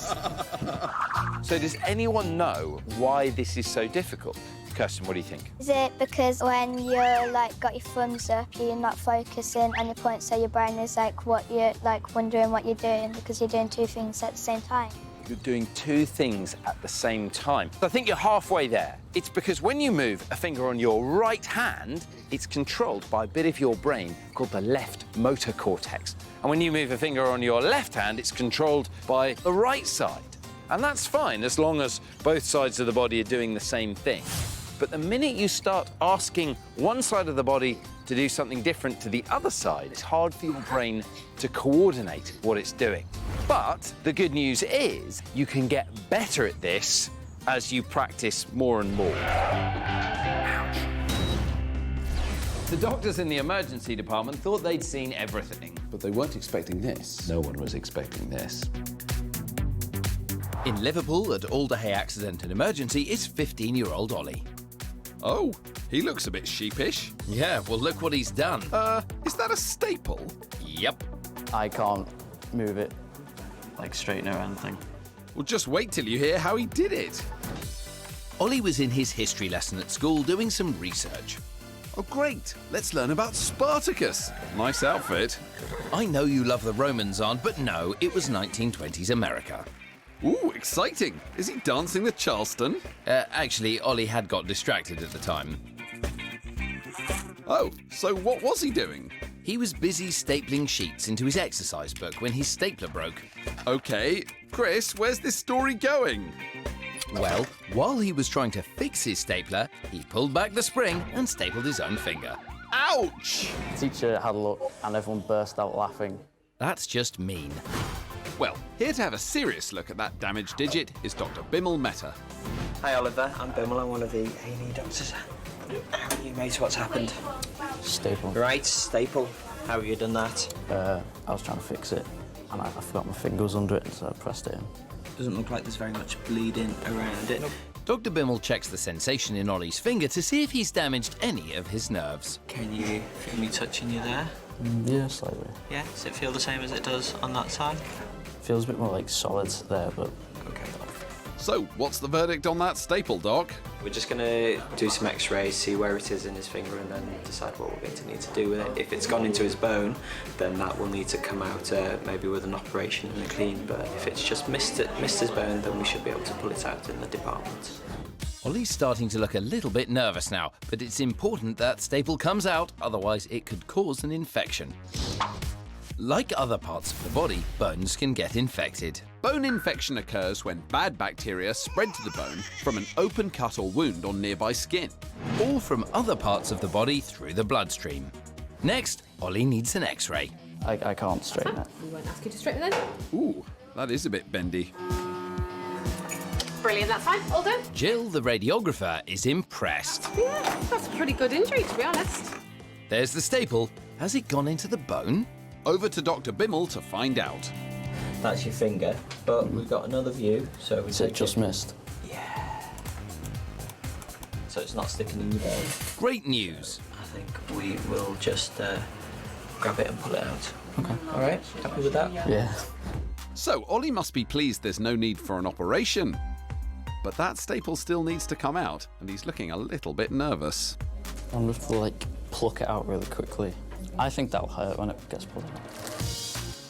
So does anyone know why this is so difficult? Kirsten, what do you think? Is it because when you're like got your thumbs up, you're not focusing on your point, so your brain is like wondering what you're doing because you're doing two things at the same time? You're doing two things at the same time. I think you're halfway there. It's because when you move a finger on your right hand, it's controlled by a bit of your brain called the left motor cortex. And when you move a finger on your left hand, it's controlled by the right side. And that's fine as long as both sides of the body are doing the same thing. But the minute you start asking one side of the body to do something different to the other side, it's hard for your brain to coordinate what it's doing. But the good news is you can get better at this as you practice more and more. The doctors in the emergency department thought they'd seen everything. But they weren't expecting this. No one was expecting this. In Liverpool, at Alderhay Accident and Emergency, is 15-year-old Ollie. Oh, he looks a bit sheepish. Yeah, well, look what he's done. Is that a staple? Yep. I can't move it, like straighten or anything. Well, just wait till you hear how he did it. Ollie was in his history lesson at school doing some research. Oh, great. Let's learn about Spartacus. Nice outfit. I know you love the Romans, Xand, but no, it was 1920s America. Ooh, exciting. Is he dancing with Charleston? Actually, Ollie had got distracted at the time. Oh, so what was he doing? He was busy stapling sheets into his exercise book when his stapler broke. OK, Chris, where's this story going? Well, while he was trying to fix his stapler, he pulled back the spring and stapled his own finger. Ouch! The teacher had a look and everyone burst out laughing. That's just mean. Well, here to have a serious look at that damaged digit is Dr. Bimmel Mehta. Hi Oliver, I'm Bimmel, I'm one of the A&E doctors. How are you, mate? What's happened? Staple. Right, staple. How have you done that? I was trying to fix it and I forgot my finger was under it, so I pressed it in. Doesn't look like there's very much bleeding around it. Dr. Bimmel checks the sensation in Ollie's finger to see if he's damaged any of his nerves. Can you feel me touching you there? Yeah, slightly. Yeah? Does it feel the same as it does on that side? Feels a bit more like solid there, but... Okay. So, what's the verdict on that staple, Doc? We're just going to do some x-rays, see where it is in his finger and then decide what we're going to need to do with it. If it's gone into his bone, then that will need to come out maybe with an operation and a clean, but if it's just missed his bone, then we should be able to pull it out in the department. Ollie's starting to look a little bit nervous now, but it's important that staple comes out, otherwise it could cause an infection. Like other parts of the body, bones can get infected. Bone infection occurs when bad bacteria spread to the bone from an open cut or wound on nearby skin. Or from other parts of the body through the bloodstream. Next, Ollie needs an x-ray. I can't straighten it. We won't ask you to straighten then. Ooh, that is a bit bendy. Brilliant, that's fine. All done. Jill, the radiographer, is impressed. Yeah, that's a pretty good injury, to be honest. There's the staple. Has it gone into the bone? Over to Dr. Bimmel to find out. That's your finger, but we've got another view, so we Is it just missed? Yeah. So it's not sticking in your bone. Great news. I think we will just grab it and pull it out. Okay. All right, happy with that? Yeah. So, Ollie must be pleased there's no need for an operation. But that staple still needs to come out, and he's looking a little bit nervous. I'm just to, pluck it out really quickly. I think that'll hurt when it gets pulled out.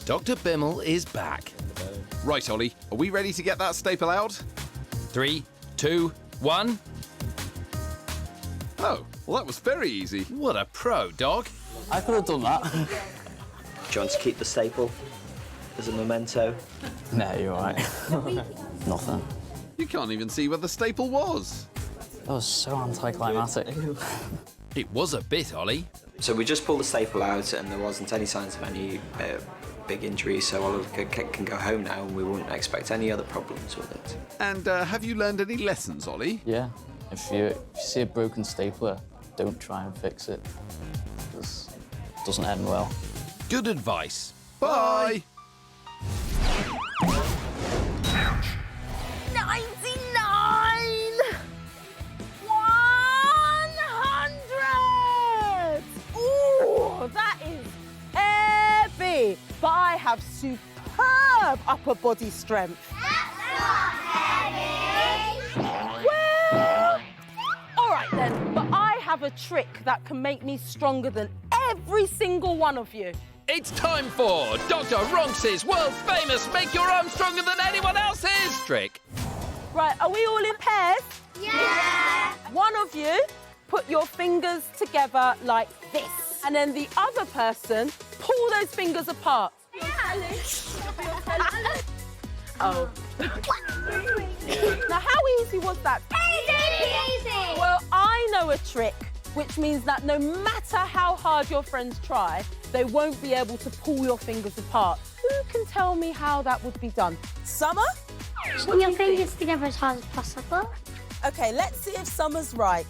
Dr. Bimmel is back. Right, Ollie, are we ready to get that staple out? 3, 2, 1. Oh, well, that was very easy. What a pro, Dog. I could have done that. Do you want to keep the staple as a memento? No, you're all right. Nothing. You can't even see where the staple was. That was so anticlimactic. It was a bit, Ollie. So we just pulled the staple out and there wasn't any signs of any big injury, so Oliver can go home now and we wouldn't expect any other problems with it. And have you learned any lessons, Ollie? Yeah. If you see a broken stapler, don't try and fix it. Because it doesn't end well. Good advice. Bye! 99! 100! Ooh, that is heavy. But I have superb upper body strength. That's not heavy! Well, all right then, but I have a trick that can make me stronger than every single one of you. It's time for Dr. Ronx's world-famous Make Your Arm Stronger Than Anyone Else's trick. Right, are we all in pairs? Yeah! One of you put your fingers together like this. And then the other person, pull those fingers apart. Oh. Now, how easy was that? Easy! Well, I know a trick, which means that no matter how hard your friends try, they won't be able to pull your fingers apart. Who can tell me how that would be done? Summer? Put your fingers together as hard as possible. OK, let's see if Summer's right.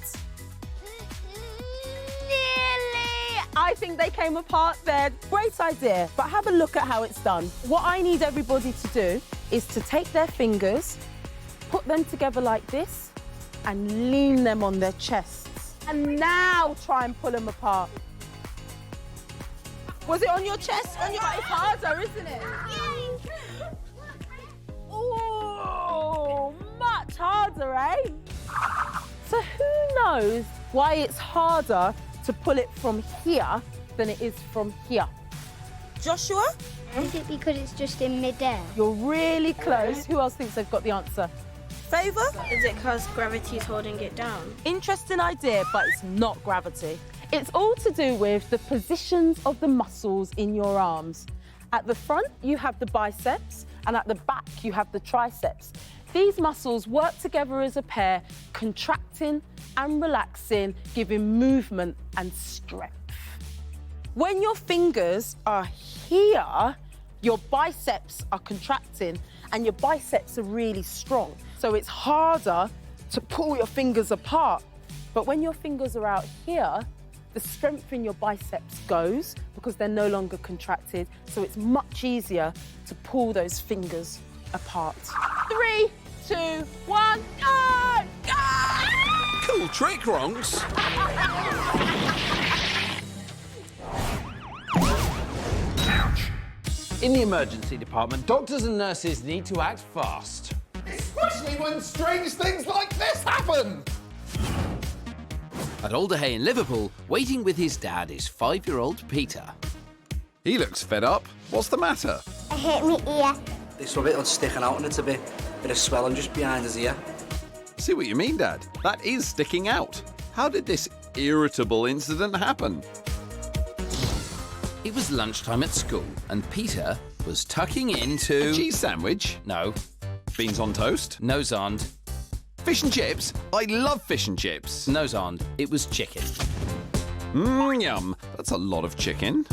Nearly! I think they came apart there. Great idea, but have a look at how it's done. What I need everybody to do is to take their fingers, put them together like this, and lean them on their chests. And now try and pull them apart. Was it on your chest? On your... It's harder, isn't it? Oh, much harder, eh? So who knows why it's harder to pull it from here than it is from here? Joshua? Is it because it's just in mid-air? You're really close. Who else thinks they've got the answer? Favour? Is it because gravity's holding it down? Interesting idea, but it's not gravity. It's all to do with the positions of the muscles in your arms. At the front, you have the biceps, and at the back, you have the triceps. These muscles work together as a pair, contracting and relaxing, giving movement and strength. When your fingers are here, your biceps are contracting and your biceps are really strong. So it's harder to pull your fingers apart. But when your fingers are out here, the strength in your biceps goes because they're no longer contracted. So it's much easier to pull those fingers apart. 3, 2, 1, go! Go! Cool trick, Ronks. In the emergency department, doctors and nurses need to act fast. Especially when strange things like this happen. At Alderhay in Liverpool, waiting with his dad is 5-year-old Peter. He looks fed up. What's the matter? I hit my ear. This bit was sticking out and it's a bit of swelling just behind his ear. See what you mean, Dad. That is sticking out. How did this irritable incident happen? It was lunchtime at school, and Peter was tucking into... A cheese sandwich? No. Beans on toast? No, Xand. Fish and chips? I love fish and chips. No, Xand. It was chicken. Yum. That's a lot of chicken.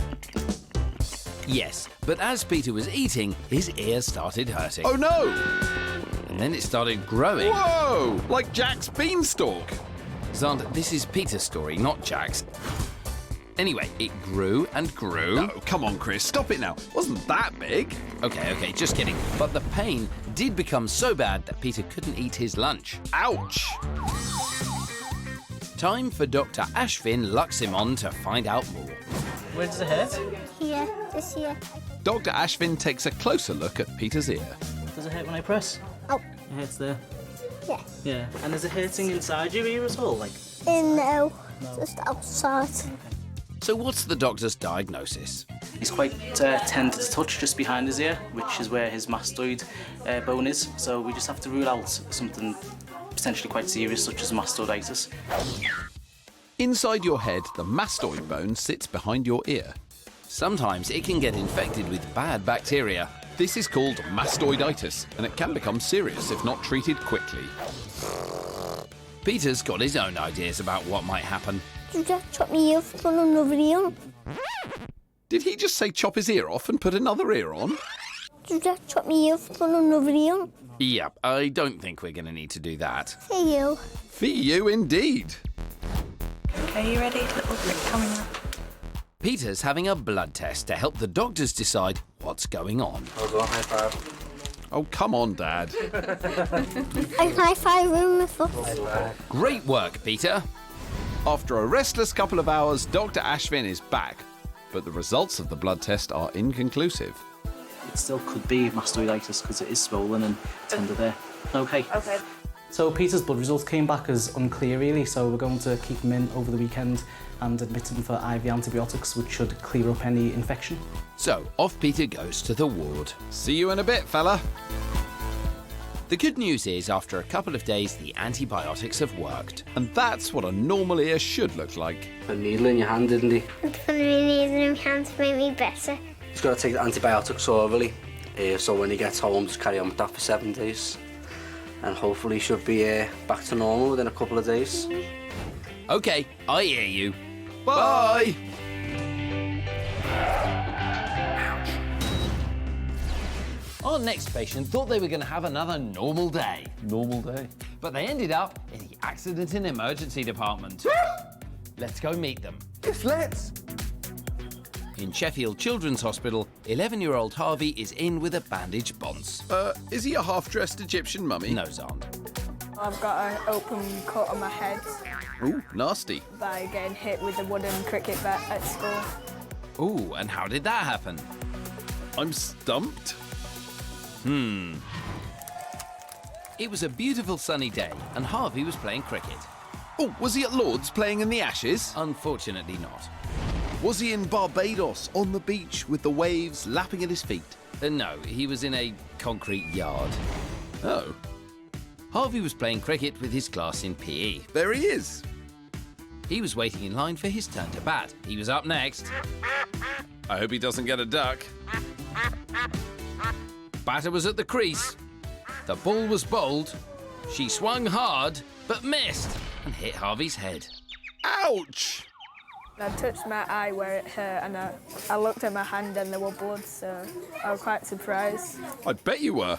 Yes, but as Peter was eating, his ear started hurting. Oh, no! And then it started growing. Whoa! Like Jack's beanstalk. Xand, this is Peter's story, not Jack's. Anyway, it grew and grew. No, come on, Chris, stop it now. Wasn't that big. Okay, just kidding. But the pain did become so bad that Peter couldn't eat his lunch. Ouch! Time for Dr. Ashvin Luximon to find out more. Where does it hurt? Here, just here. Dr. Ashvin takes a closer look at Peter's ear. Does it hurt when I press? Oh. It hurts there? Yeah. Yeah. And is it hurting inside your ear at all? Like? No, just outside. So what's the doctor's diagnosis? He's quite tender to touch just behind his ear, which is where his mastoid bone is. So we just have to rule out something potentially quite serious, such as mastoiditis. Inside your head, the mastoid bone sits behind your ear. Sometimes it can get infected with bad bacteria. This is called mastoiditis, and it can become serious if not treated quickly. Peter's got his own ideas about what might happen. Did you chop my ear off and another ear? Did he just say chop his ear off and put another ear on? Did you chop my ear off and another ear? Yep, I don't think we're going to need to do that. For you. For you, indeed. Okay, you ready? Little clip coming up. Peter's having a blood test to help the doctors decide what's going on. Hold on, high five. Oh, come on, Dad. I high five him with us. Great work, Peter. After a restless couple of hours, Dr. Ashvin is back, but the results of the blood test are inconclusive. It still could be mastoiditis because it is swollen and tender there. Okay. Okay. So Peter's blood results came back as unclear really, so we're going to keep him in over the weekend and admit him for IV antibiotics, which should clear up any infection. So off Peter goes to the ward. See you in a bit, fella. The good news is, after a couple of days, the antibiotics have worked. And that's what a normal ear should look like. Put a needle in your hand, didn't he? I put a needle in my hand to make me better. He's got to take the antibiotics orally, so when he gets home, just carry on with that for 7 days. And hopefully he should be back to normal within a couple of days. Okay, I hear you. Bye! Our next patient thought they were going to have another normal day. Normal day. But they ended up in the accident and emergency department. Let's go meet them. Yes, let's. In Sheffield Children's Hospital, 11-year-old Harvey is in with a bandaged bonce. Is he a half-dressed Egyptian mummy? No, Xand. I've got an open cut on my head Ooh, nasty. by getting hit with a wooden cricket bat at school. Ooh, and how did that happen? I'm stumped. It was a beautiful sunny day, and Harvey was playing cricket. Oh, was he at Lord's playing in the Ashes? Unfortunately not. Was he in Barbados on the beach with the waves lapping at his feet? No, he was in a concrete yard. Oh. Harvey was playing cricket with his class in PE. There he is. He was waiting in line for his turn to bat. He was up next. I hope he doesn't get a duck. Batter was at the crease. The ball was bold. She swung hard, but missed and hit Harvey's head. Ouch! I touched my eye where it hurt and I looked at my hand and there were blood, so I was quite surprised. I bet you were.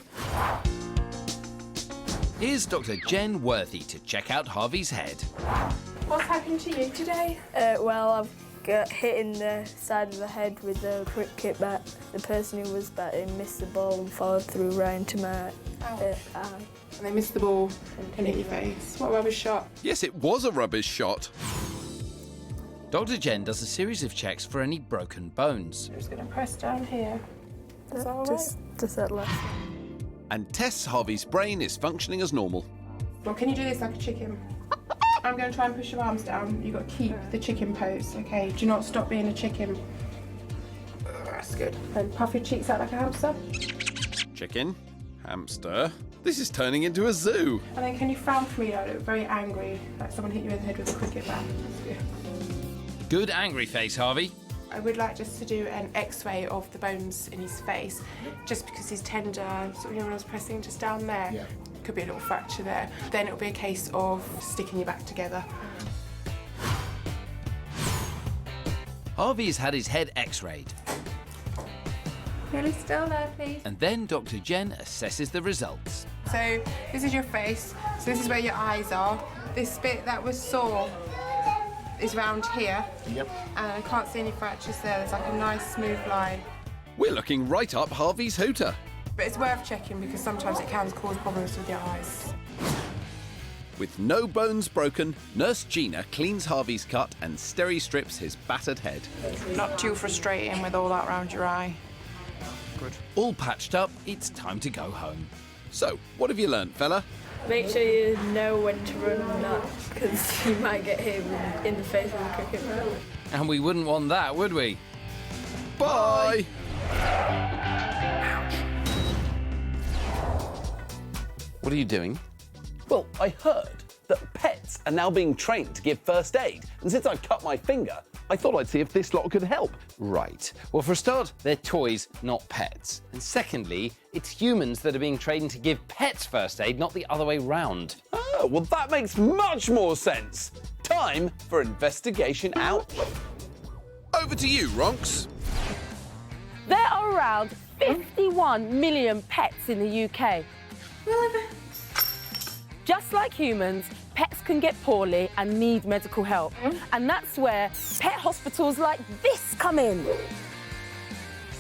Here's Dr. Jen Worthy to check out Harvey's head. What's happened to you today? Well, I've got hit in the side of the head with the cricket bat. The person who was batting missed the ball and followed through right into my eye. And they missed the ball and hit your face. What a rubbish shot. Yes, it was a rubbish shot. Dr. Jen does a series of checks for any broken bones. I'm just going to press down here. Is that all right? Just that last. And tests Harvey's brain is functioning as normal. Well, can you do this like a chicken? I'm going to try and push your arms down. You've got to keep the chicken pose, okay? Do not stop being a chicken. That's good. And puff your cheeks out like a hamster. Chicken, hamster. This is turning into a zoo. And then can you frown for me, though? Look very angry, like someone hit you in the head with a cricket bat. That's good. Good angry face, Harvey. I would like just to do an X-ray of the bones in his face, just because he's tender, sort of, you know, when I was pressing just down there, could be a little fracture there. Then it'll be a case of sticking you back together. Harvey's had his head x-rayed. Really still there, please. And then Dr. Jen assesses the results. So this is your face, so this is where your eyes are. This bit that was sore is round here. Yep. And I can't see any fractures there. There's like a nice smooth line. We're looking right up Harvey's hooter. But it's worth checking because sometimes it can cause problems with your eyes. With no bones broken, Nurse Gina cleans Harvey's cut and steri-strips his battered head. Not too frustrating with all that round your eye. Good. All patched up, it's time to go home. So, what have you learnt, fella? Make sure you know when to run and not, because you might get hit in the face with a cricket bat. And we wouldn't want that, would we? Bye! What are you doing? Well, I heard that pets are now being trained to give first aid, and since I've cut my finger, I thought I'd see if this lot could help. Right. Well, for a start, they're toys, not pets. And secondly, it's humans that are being trained to give pets first aid, not the other way round. Oh, well, that makes much more sense. Time for investigation out. Over to you, Ronks. There are around 51 million pets in the UK. Just like humans, pets can get poorly and need medical help. And that's where pet hospitals like this come in.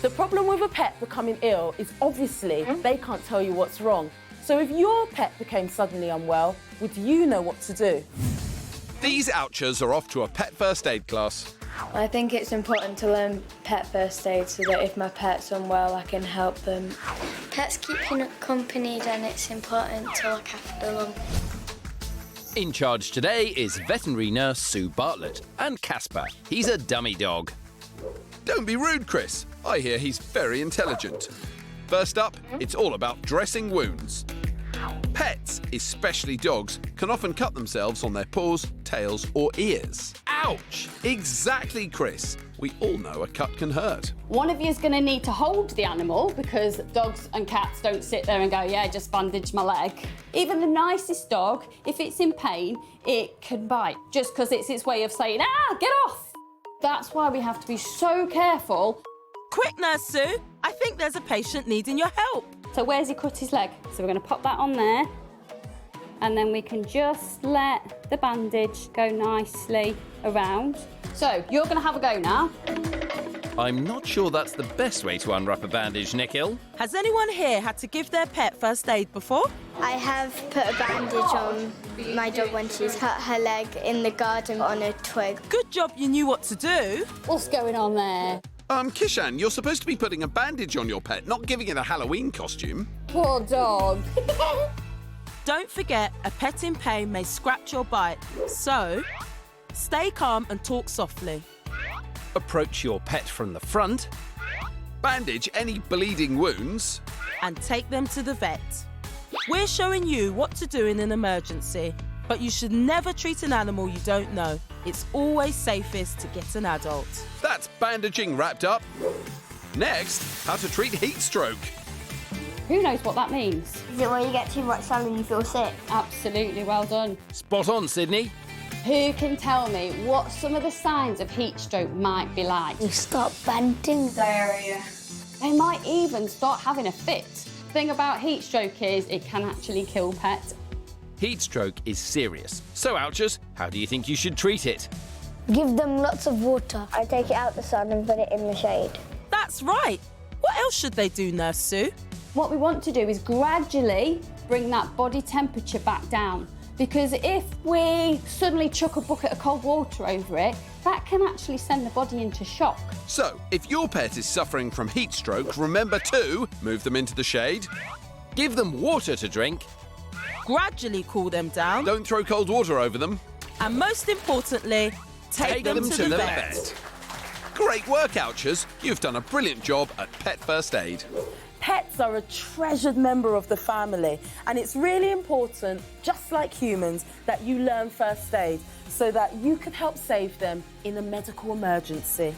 The problem with a pet becoming ill is obviously they can't tell you what's wrong. So if your pet became suddenly unwell, would you know what to do? These ouchers are off to a pet first aid class. I think it's important to learn pet first aid so that if my pet's unwell, I can help them. Pets keep you accompanied and it's important to look after them. In charge today is veterinary nurse Sue Bartlett and Casper. He's a dummy dog. Don't be rude, Chris. I hear he's very intelligent. First up, it's all about dressing wounds. Pets, especially dogs, can often cut themselves on their paws, tails or ears. Ouch! Exactly, Chris. We all know a cut can hurt. One of you is going to need to hold the animal because dogs and cats don't sit there and go, yeah, just bandage my leg. Even the nicest dog, if it's in pain, it can bite just because it's its way of saying, get off. That's why we have to be so careful. Quick, Nurse Sue. I think there's a patient needing your help. So where's he cut his leg? So we're going to pop that on there. And then we can just let the bandage go nicely around. So you're going to have a go now. I'm not sure that's the best way to unwrap a bandage, Nikhil. Has anyone here had to give their pet first aid before? I have put a bandage on my dog when she's cut her leg in the garden on a twig. Good job you knew what to do. What's going on there? Kishan, you're supposed to be putting a bandage on your pet, not giving it a Halloween costume. Poor dog. Don't forget, a pet in pain may scratch or bite, so stay calm and talk softly. Approach your pet from the front. Bandage any bleeding wounds. And take them to the vet. We're showing you what to do in an emergency, but you should never treat an animal you don't know. It's always safest to get an adult. That's bandaging wrapped up. Next, how to treat heat stroke. Who knows what that means? Is it where you get too much sun and you feel sick? Absolutely, well done. Spot on, Sydney. Who can tell me what some of the signs of heat stroke might be like? You start panting. Diarrhea. They might even start having a fit. Thing about heat stroke is it can actually kill pets. Heat stroke is serious. So, Ouchers, how do you think you should treat it? Give them lots of water. I take it out the sun and put it in the shade. That's right. What else should they do, Nurse Sue? What we want to do is gradually bring that body temperature back down. Because if we suddenly chuck a bucket of cold water over it, that can actually send the body into shock. So, if your pet is suffering from heat stroke, remember to move them into the shade, give them water to drink, gradually cool them down, don't throw cold water over them, and most importantly, take them to the vet. Great work, Ouchers. You've done a brilliant job at Pet First Aid. Pets are a treasured member of the family, and it's really important, just like humans, that you learn first aid so that you can help save them in a medical emergency.